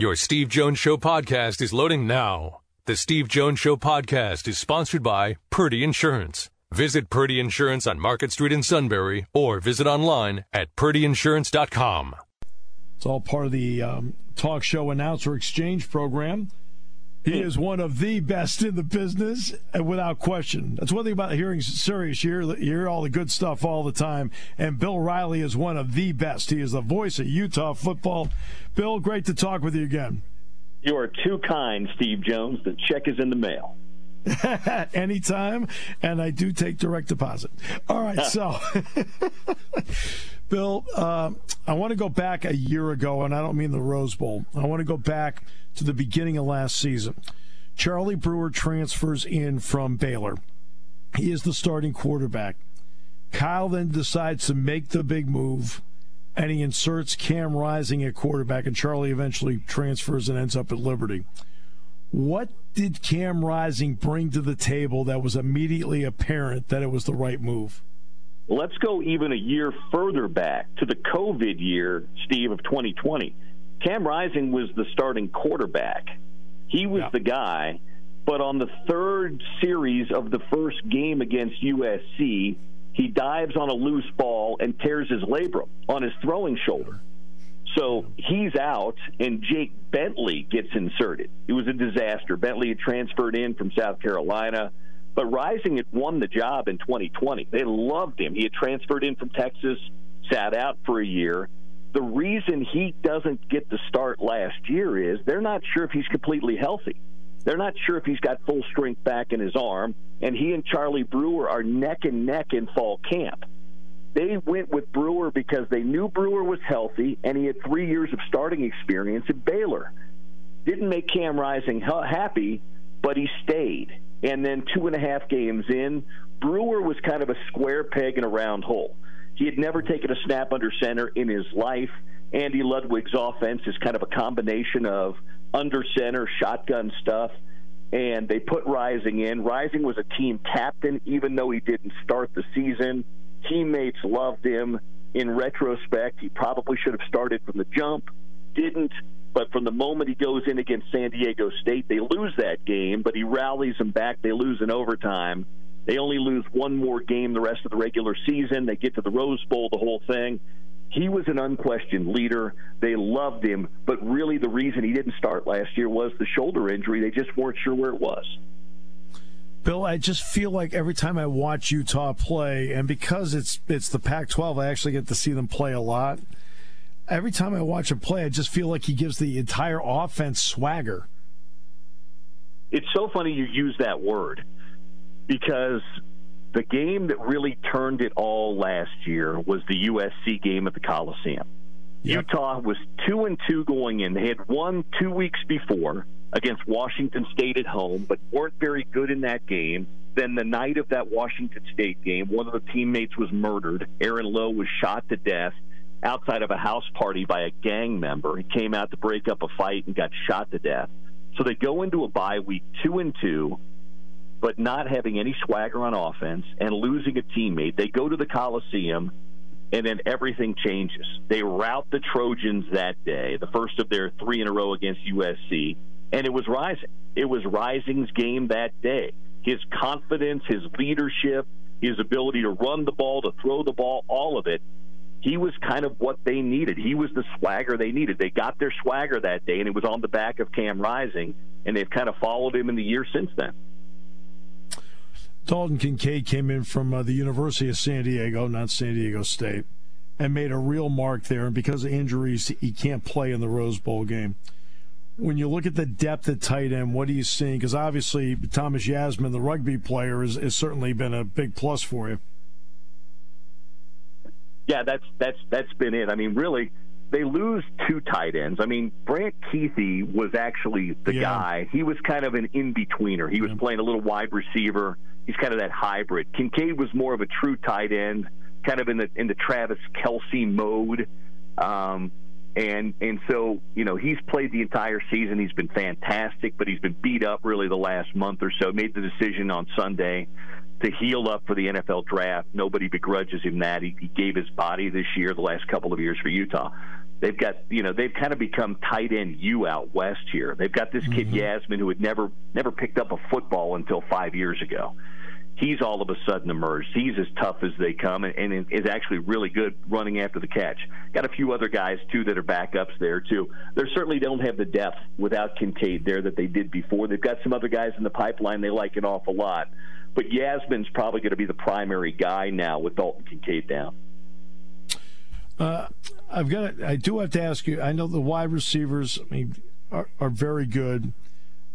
Your Steve Jones Show podcast is loading now. The Steve Jones Show podcast is sponsored by Purdy Insurance. Visit Purdy Insurance on Market Street in Sunbury or visit online at purdyinsurance.com. It's all part of the talk show announcer exchange program. He is one of the best in the business, without question. That's one thing about hearing Sirius. You hear all the good stuff all the time. And Bill Riley is one of the best. He is the voice of Utah football. Bill, great to talk with you again. You are too kind, Steve Jones. The check is in the mail. Anytime, and I do take direct deposit. All right, so, Bill, I want to go back a year ago, and I don't mean the Rose Bowl. I want to go back to the beginning of last season. Charlie Brewer transfers in from Baylor. He is the starting quarterback. Kyle then decides to make the big move, and he inserts Cam Rising at quarterback, and Charlie eventually transfers and ends up at Liberty. What did Cam Rising bring to the table that was immediately apparent that it was the right move? Let's go even a year further back to the COVID year, Steve, of 2020. Cam Rising was the starting quarterback. He was the guy, but on the third series of the first game against USC, he dives on a loose ball and tears his labrum on his throwing shoulder. So he's out, and Jake Bentley gets inserted. It was a disaster. Bentley had transferred in from South Carolina, but Rising had won the job in 2020. They loved him. He had transferred in from Texas, sat out for a year. The reason he doesn't get the start last year is they're not sure if he's completely healthy. They're not sure if he's got full strength back in his arm, and he and Charlie Brewer are neck and neck in fall camp. They went with Brewer because they knew Brewer was healthy, and he had 3 years of starting experience at Baylor. Didn't make Cam Rising happy, but he stayed. And then 2.5 games in, Brewer was kind of a square peg in a round hole. He had never taken a snap under center in his life. Andy Ludwig's offense is kind of a combination of under center, shotgun stuff, and they put Rising in. Rising was a team captain, even though he didn't start the season. Teammates loved him. In retrospect, he probably should have started from the jump. Didn't. But from the moment he goes in against San Diego State, they lose that game, but he rallies them back. They lose in overtime. They only lose one more game the rest of the regular season. They get to the Rose Bowl, the whole thing. He was an unquestioned leader. They loved him, but really the reason he didn't start last year was the shoulder injury. They just weren't sure where it was. Bill, I just feel like every time I watch Utah play, and because it's the Pac-12, I actually get to see them play a lot. Every time I watch him play, I just feel like he gives the entire offense swagger. It's so funny you use that word, because the game that really turned it all last year was the USC game at the Coliseum. Yep. Utah was 2-2 going in. They had won 2 weeks before against Washington State at home, but weren't very good in that game. Then the night of that Washington State game, one of the teammates was murdered. Aaron Lowe was shot to death outside of a house party by a gang member. He came out to break up a fight and got shot to death. So they go into a bye week 2-2, but not having any swagger on offense and losing a teammate. They go to the Coliseum, and then everything changes. They rout the Trojans that day, the first of their 3 in a row against USC, and it was Rising. It was Rising's game that day. His confidence, his leadership, his ability to run the ball, to throw the ball, all of it, he was kind of what they needed. He was the swagger they needed. They got their swagger that day, and it was on the back of Cam Rising, and they've kind of followed him in the year since then. Dalton Kincaid came in from the University of San Diego, not San Diego State, and made a real mark there. And because of injuries, he can't play in the Rose Bowl game. When you look at the depth at tight end, what are you seeing? Because obviously Thomas Yasmin, the rugby player, has certainly been a big plus for you. Yeah, that's been it. I mean, really, they lose 2 tight ends. I mean, Brant Keithy was actually the guy. He was kind of an in-betweener. He was playing a little wide receiver. He's kind of that hybrid. Kincaid was more of a true tight end, kind of in the Travis Kelce mode. And so, you know, he's played the entire season. He's been fantastic, but he's been beat up really the last month or so. Made the decision on Sunday to heal up for the NFL draft. Nobody begrudges him that. He gave his body this year, the last couple of years for Utah. They've got, they've kind of become tight end U out west here. They've got this kid Yasmin who had never picked up a football until 5 years ago. He's all of a sudden emerged. He's as tough as they come and is actually really good running after the catch. Got a few other guys, too, that are backups there, too. They certainly don't have the depth without Kincaid there that they did before. They've got some other guys in the pipeline they like an awful lot. But Yasmin's probably going to be the primary guy now with Dalton Kincaid down. I do have to ask you, I know the wide receivers are very good.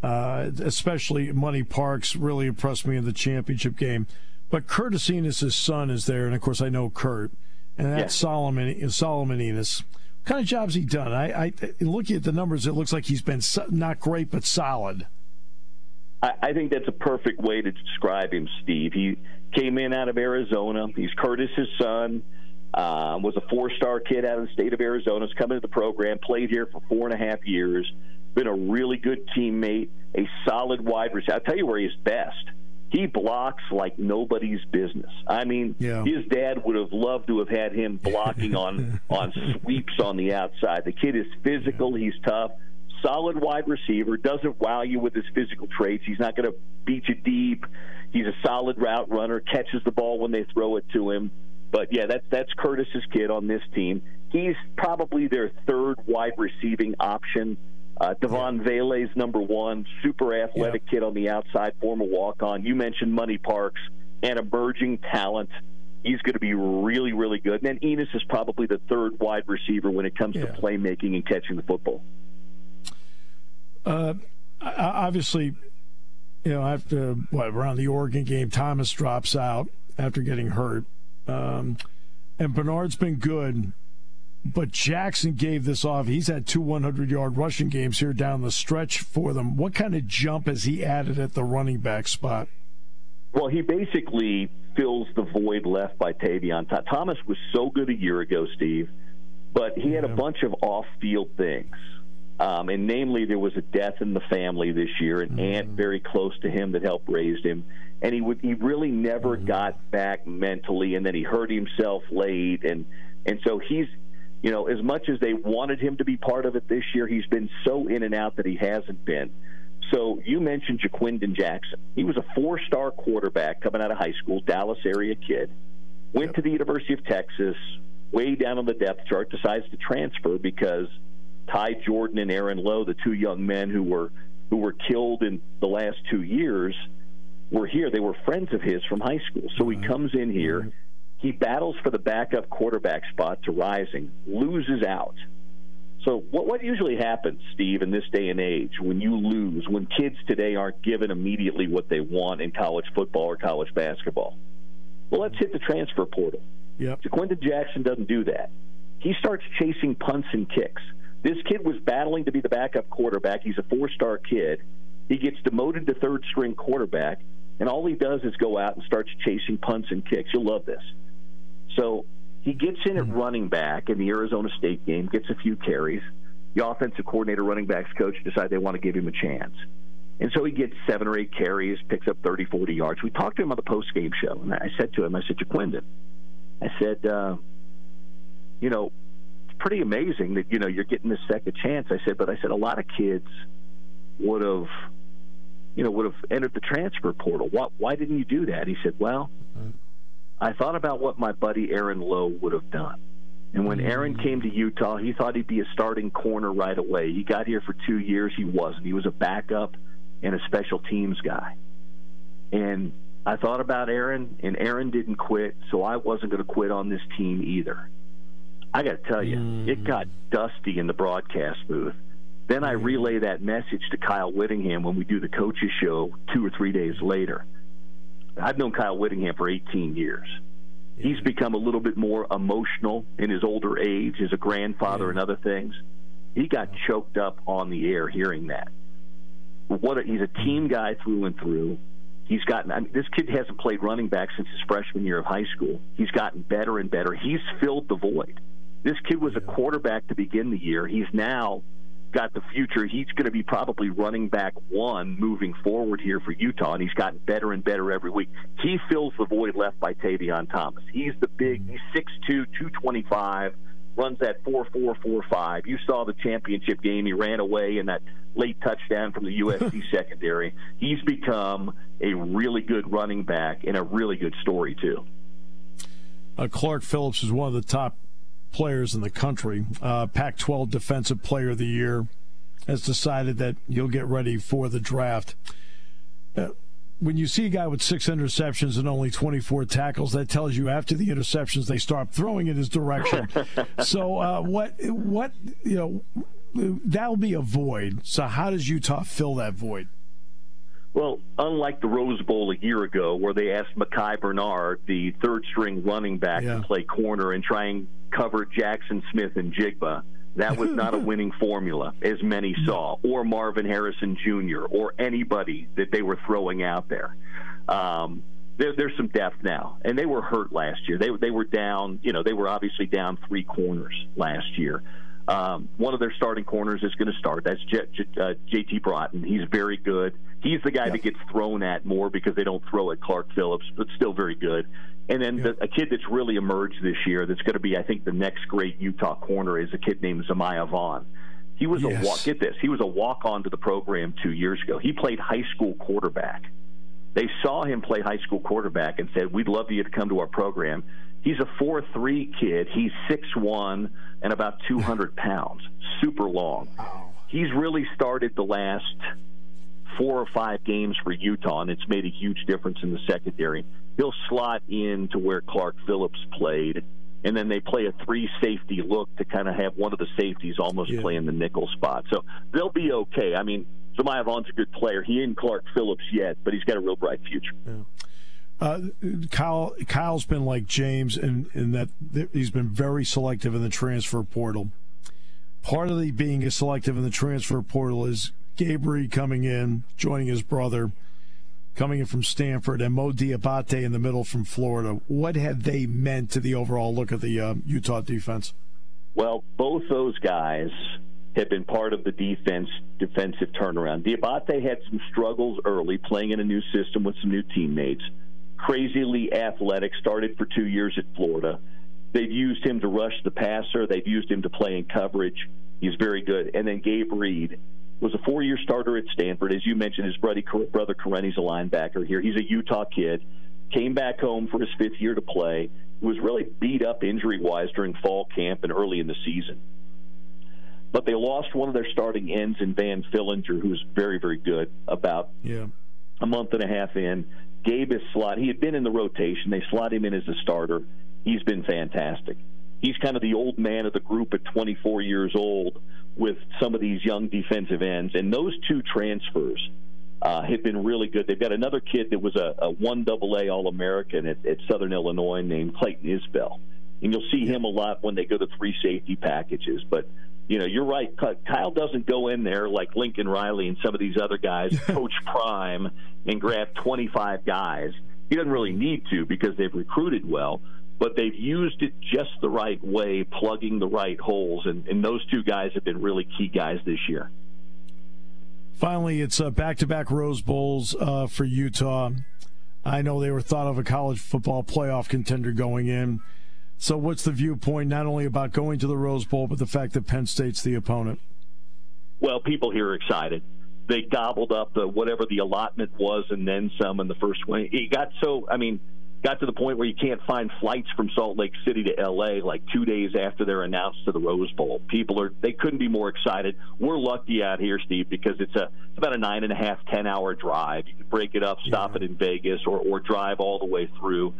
Especially Money Parks really impressed me in the championship game. But Curtis Enos' son is there, and of course I know Kurt, and that's Solomon Enos. What kind of job's he done? I looking at the numbers, it looks like he's been not great but solid. I think that's a perfect way to describe him, Steve. He came in out of Arizona. He's Curtis's son. Was a four-star kid out of the state of Arizona. Has come into the program, played here for 4.5 years. Been a really good teammate, a solid wide receiver. I'll tell you where he's best. He blocks like nobody's business. I mean, his dad would have loved to have had him blocking on sweeps on the outside. The kid is physical. He's tough. Solid wide receiver. Doesn't wow you with his physical traits. He's not going to beat you deep. He's a solid route runner. Catches the ball when they throw it to him. But, that's Curtis's kid on this team. He's probably their third wide receiving option. Devon Vele's number one, super athletic kid on the outside, former walk-on. You mentioned Money Parks, an emerging talent. He's going to be really, really good. And then Enos is probably the third wide receiver when it comes to playmaking and catching the football. Obviously, after around the Oregon game, Thomas drops out after getting hurt. And Bernard's been good. But Jackson gave this off. He's had 2 100-yard rushing games here down the stretch for them. What kind of jump has he added at the running back spot? Well, he basically fills the void left by Tavion. Thomas was so good a year ago, Steve, but he had a bunch of off-field things. And namely, there was a death in the family this year, an aunt very close to him that helped raise him. And he really never got back mentally, and then he hurt himself late. And so he's, as much as they wanted him to be part of it this year, he's been so in and out that he hasn't been. So you mentioned Jaquindon Jackson. He was a 4-star quarterback coming out of high school, Dallas area kid. Went to the University of Texas, way down on the depth chart, decides to transfer because Ty Jordan and Aaron Lowe, the 2 young men who were killed in the last 2 years, were here. They were friends of his from high school. So he comes in here. He battles for the backup quarterback spot to Rising, loses out. So what usually happens, Steve, in this day and age when you lose, when kids today aren't given immediately what they want in college football or college basketball? Well, let's hit the transfer portal. Jaquindon Jackson doesn't do that. He starts chasing punts and kicks. This kid was battling to be the backup quarterback. He's a 4-star kid. He gets demoted to third-string quarterback, and all he does is go out and starts chasing punts and kicks. You'll love this. So he gets in at running back in the Arizona State game, gets a few carries. The offensive coordinator, running backs coach decide they want to give him a chance. And so he gets 7 or 8 carries, picks up 30, 40 yards. We talked to him on the post-game show, and I said to him, Jaquindon, I said, it's pretty amazing that, you're getting this second chance. I said, a lot of kids would have entered the transfer portal. Why didn't you do that? He said, well, I thought about what my buddy Aaron Lowe would have done. And when Aaron came to Utah, he thought he'd be a starting corner right away. He got here for 2 years. He wasn't. He was a backup and a special teams guy. And I thought about Aaron, and Aaron didn't quit, so I wasn't going to quit on this team either. I got to tell you, it got dusty in the broadcast booth. Then I relay that message to Kyle Whittingham when we do the coaches show 2 or 3 days later. I've known Kyle Whittingham for 18 years. He's become a little bit more emotional in his older age as a grandfather and other things. He got choked up on the air hearing that. He's a team guy through and through. This kid hasn't played running back since his freshman year of high school. He's gotten better and better. He's filled the void. This kid was a quarterback to begin the year. He's now got the future. He's going to be probably running back 1 moving forward here for Utah, and he's gotten better and better every week. He fills the void left by Tavion Thomas. He's 6'2", 225, runs that 4.4, 4.5. You saw the championship game. He ran away in that late touchdown from the USC secondary. He's become a really good running back and a really good story, too. Clark Phillips is one of the top players in the country. Pac-12 Defensive Player of the Year, has decided that you'll get ready for the draft. When you see a guy with 6 interceptions and only 24 tackles, that tells you after the interceptions they start throwing in his direction. So what that'll be a void. So how does Utah fill that void? Well, unlike the Rose Bowl a year ago where they asked Mekhi Bernard, the third-string running back, to play corner and try and cover Jackson Smith and Jigba, that was not a winning formula, as many saw, or Marvin Harrison Jr., or anybody that they were throwing out there. There's some depth now, and they were hurt last year. They were down, they were obviously down 3 corners last year. One of their starting corners is going to start. That's J.T. Broughton. He's very good. He's the guy that gets thrown at more because they don't throw at Clark Phillips, but still very good. And then a kid that's really emerged this year that's going to be, I think, the next great Utah corner is a kid named Zamiah Vaughn. He was he was a walk-on to the program 2 years ago. He played high school quarterback. They saw him play high school quarterback and said, we'd love you to come to our program. He's a 4'3" kid. He's 6'1" and about 200 pounds, super long. He's really started the last 4 or 5 games for Utah, and it's made a huge difference in the secondary. He'll slot in to where Clark Phillips played, and then they play a 3-safety look to kind of have one of the safeties almost play in the nickel spot. So they'll be okay. I mean, Zamiah Vaughn's a good player. He ain't Clark Phillips yet, but he's got a real bright future. Kyle's been like James in that he's been very selective in the transfer portal. Part of the being selective in the transfer portal is Gabe Reed coming in, joining his brother, coming in from Stanford, and Mo Diabate in the middle from Florida. What have they meant to the overall look of the Utah defense? Well, both those guys have been part of the defensive turnaround. Diabate had some struggles early, playing in a new system with some new teammates. Crazily athletic, started for 2 years at Florida. They've used him to rush the passer. They've used him to play in coverage. He's very good. And then Gabe Reed was a 4-year starter at Stanford. As you mentioned, his brother Karenni's a linebacker here. He's a Utah kid. Came back home for his 5th year to play. He was really beat up injury-wise during fall camp and early in the season. But they lost one of their starting ends in Van Fillinger, who's very, very good, about a month and a half in. Gabe is he had been in the rotation. They slot him in as a starter. He's been fantastic. He's kind of the old man of the group at 24 years old with some of these young defensive ends. And those 2 transfers have been really good. They've got another kid that was a 1AA All-American at Southern Illinois named Clayton Isbell. And you'll see him a lot when they go to 3 safety packages. But, you're right. Kyle doesn't go in there like Lincoln Riley and some of these other guys, coach prime, and grab 25 guys. He doesn't really need to because they've recruited well. But they've used it just the right way, plugging the right holes, and those 2 guys have been really key guys this year. Finally, it's back-to-back Rose Bowls for Utah. I know they were thought of a college football playoff contender going in. So what's the viewpoint not only about going to the Rose Bowl, but the fact that Penn State's the opponent? Well, people here are excited. They gobbled up whatever the allotment was and then some in the first one. It got to the point where you can't find flights from Salt Lake City to L.A. like 2 days after they're announced to the Rose Bowl. They couldn't be more excited. We're lucky out here, Steve, because it's about a 9.5, 10-hour drive. You can break it up, stop it in Vegas, or drive all the way through.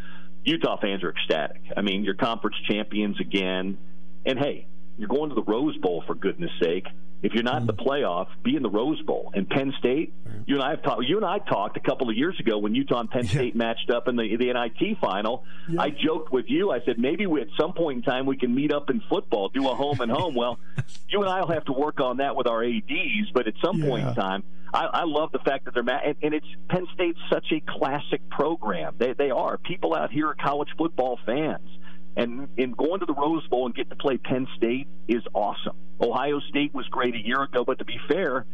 Utah fans are ecstatic. I mean, your conference champions again. And, hey, you're going to the Rose Bowl, for goodness sake. If you're not in the playoff, be in the Rose Bowl. And Penn State, you and I talked a couple of years ago when Utah and Penn State matched up in the NIT final. I joked with you. I said maybe at some point in time we can meet up in football, do a home and home. Well, you and I will have to work on that with our ADs. But at some point in time, I love the fact that they're and it's Penn State's such a classic program. They are. People out here are college football fans. And in going to the Rose Bowl and getting to play Penn State is awesome. Ohio State was great a year ago, but to be fair,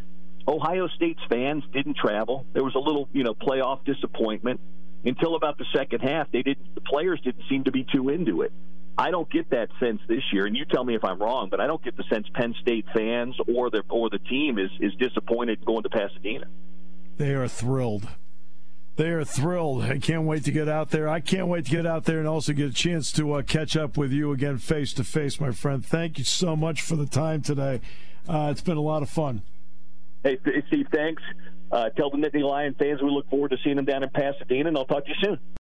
Ohio State's fans didn't travel. There was a little, playoff disappointment until about the second half. The players didn't seem to be too into it. I don't get that sense this year, and you tell me if I'm wrong, but I don't get the sense Penn State fans or the team is disappointed going to Pasadena. They are thrilled. They are thrilled. I can't wait to get out there. I can't wait to get out there and also get a chance to catch up with you again face-to-face, my friend. Thank you so much for the time today. It's been a lot of fun. Hey, Steve, thanks. Tell the Nittany Lion fans we look forward to seeing them down in Pasadena, and I'll talk to you soon.